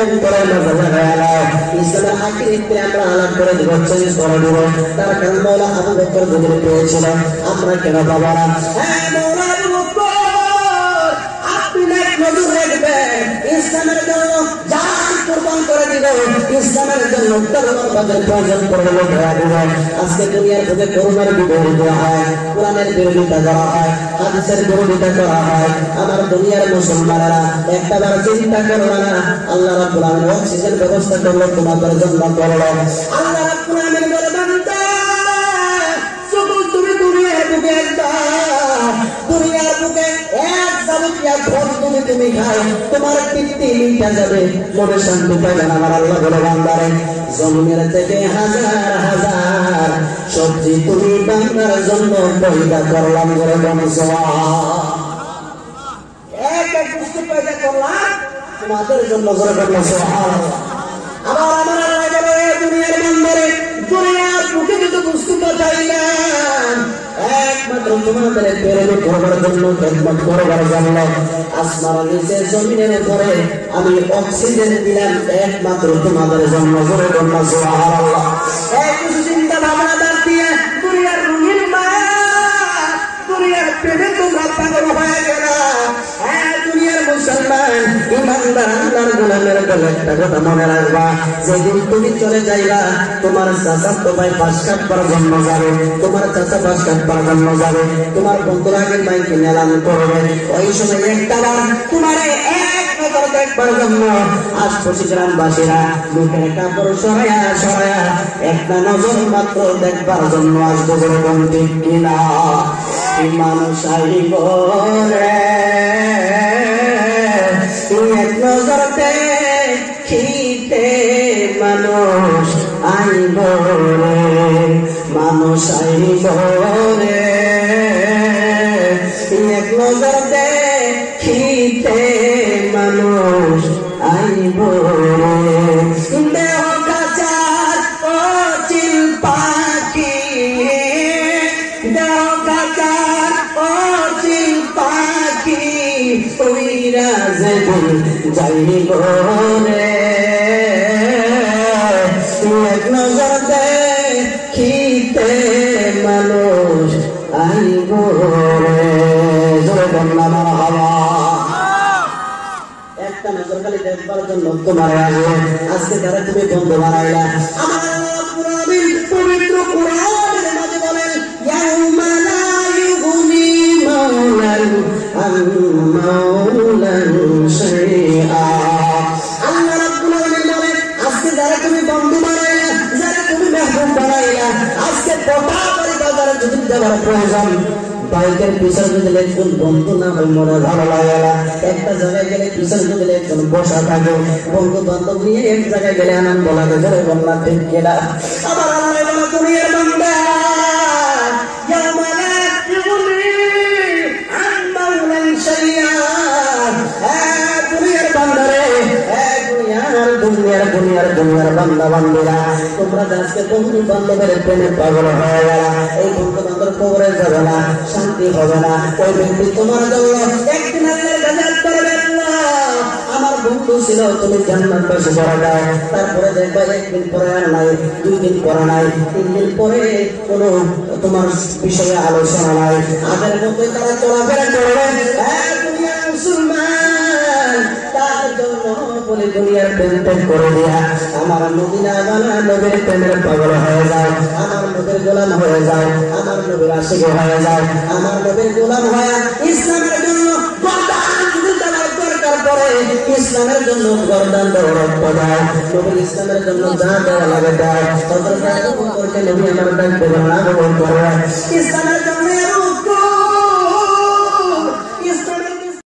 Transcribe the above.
অন্তরের মাঝে লাগায় নাও। ইসলামের আকিদা আমরা আলাপ করে দিব, চেঞ্জ করে দিব। তার কারণ মওলা আবু বকর যদি পেয়েছিল, আমরা কেন পাবো না? হ্যাঁ মওলা আবু বকর, আপনি এক নজর রাখবেন, ইসলামের জন্য জান কুরবান করে দিল, ইসলামের জন্য তরবারের প্রয়োজন পড়লে ধরা দিল। আজকে দুনিয়ার বুকে করুণার বিরোধিতা হয়, কোরআনের বিরোধিতা করা হয়, হাদিসের বিরোধিতা করা হয়। আমার দুনিয়ার মুসলমানেরা একটাবার চিন্তা করবে না, আল্লাহ রাব্বুল আলামিন অক্সিজেন ব্যবস্থা করলো, তোমাদের জন্য করলো। আল্লাহ রাব্বুল আলামিন বলে, বান্দা সকল তুমি দুনিয়ার বুকে দুনিয়ার বুকে এক যাবতীয় ভোগ তুমি খাও, তোমার তৃপ্তি মিটা যাবে, মনে শান্তি পাইবে না। আমার আল্লাহ বলে, বান্দারে জমিনের থেকে হাজার হাজার সবজি তুমি বান্দার জন্য পয়দা করলাম, করে এক এক বস্তু পয়দা করলাম তোমাদের জন্য, করে আবার আমার আল্লাহ বলে, দুনিয়ার বান্দারে দুনিয়ার বুকে যত বস্তু পাঠাইলাম একমাত্র তোমাদের প্রেরণা করবার জন্য, খেদমত করবার জন্য। আসমানের নিচে জমিনের উপরে আমি অক্সিজেন দিলাম একমাত্র তোমাদের জন্য, করে সুবহানাল্লাহ। এই কিছু চিন্তা ভাবনা বাদ দিয়ে দুনিয়ার রঙিন মায়া, দুনিয়ার প্রেমে তোমরা পাগল হয়ে গেল। হ্যাঁ দুনিয়ার মুসলমান ইমানদার আল্লাহর গোলামের বলে একটা কথা মনে রাখবা, যেদিন তুমি চলে যাইবা তোমার চাচাতো ভাই পাশ কাটবার জন্য যাবে, তোমার চাচা পাশ কাটবার জন্য যাবে, তোমার বন্ধুর আগে মাইকে মেলান করবে, ওই সময় একটা বার তোমার এক নজর দেখবার জন্য আশপাশি গ্রামবাসীরা মুখের কাপড় সরাইয়া সরাইয়া একটা নজর মাত্র দেখবার জন্য আসবে, যেরকম ঠিক কিনা? মানুষ আইব রে এক নজর দেখিতে, মানুষ আইব রে, মানুষ আইব রে এক নজর দেখিতে, মানুষ আইব রে। দেহ কাচার অচিল পাখি, দেহ কাচার অচিল পাখি, ওইরা যেদিন যাইব রে এক নজর দেখিতে, মানুষ আইব রে। জোরে বন্যা মারহাবা। একটা নজর খালি দেখবার জন্য তোমার আসবে। আজকে যারা তুমি বন্ধু বানাইলা, আমার পবিত্র কোরআনের মাঝে বলেন, ইয়াউমা লা ইউগনি মাওলান আন মাওলান শাইআ। আল্লাহ রাব্বুল আলামিন বলেন, আজকে যারা তুমি বন্ধু বানাইলা, যারা তুমি মেহবুব বানাইলা, আজকে কথা করে বাজারে যদি দেওয়ার প্রয়োজন, বাইকের পিছনে যদি একজন বন্ধু না হয় মনে ভালো লাগে না। একটা জায়গায় গেলে পিছনে যদি একজন বসা থাকে, বন্ধু বান্ধব নিয়ে এক জায়গায় গেলে আনন্দ লাগে, ধরে বললাম ঠিক কিনা? আবার আল্লাহ বলে, দুনিয়ার বান্দা ইয়াউমা লা ইউগনি আন মাওলান শাইআ। দুনিয়ার বান্দারে, দুনিয়ার বান্দা বান্দিরা, তোমরা আজকে বন্ধু বান্ধবের প্রেমে পাগল হয়ে গেল, এই বন্ধু বান্ধব কবরে যাবে না, শান্তি হবে না। ওই ব্যক্তি তোমার জন্য একদিন আল্লাহর কাছে করবে, আমার বন্ধু ছিল, তুমি জান্নাত বাসী করে দাও। তারপরে দেখবা একদিন পরে আর নাই, 2 দিন পরে নাই, 3 দিন পরে কোনো তোমার বিষয়ে আলোচনা নাই, আগের মতো তারা চলাফেরা করবে। দুনিয়ার মুসলমান তার জন্য বলে দুনিয়ার প্রেম করে দিয়া আমার মদিনা বানা নবীর প্রেমের পাগল হয়ে যাও, আমার নবীর গোলাম হয়ে যাও, আমার নবীর আশিক হয়ে যাও, আমার নবীর গোলাম হয়ে ইসলামের জন্য ইসলামের জন্য গর্দান দৌড়াত দাও, নবীর ইসলামের জন্য যা দেওয়া লাগে দাও। নবী আমার ডাক দেবেন না, ইসলামের জন্য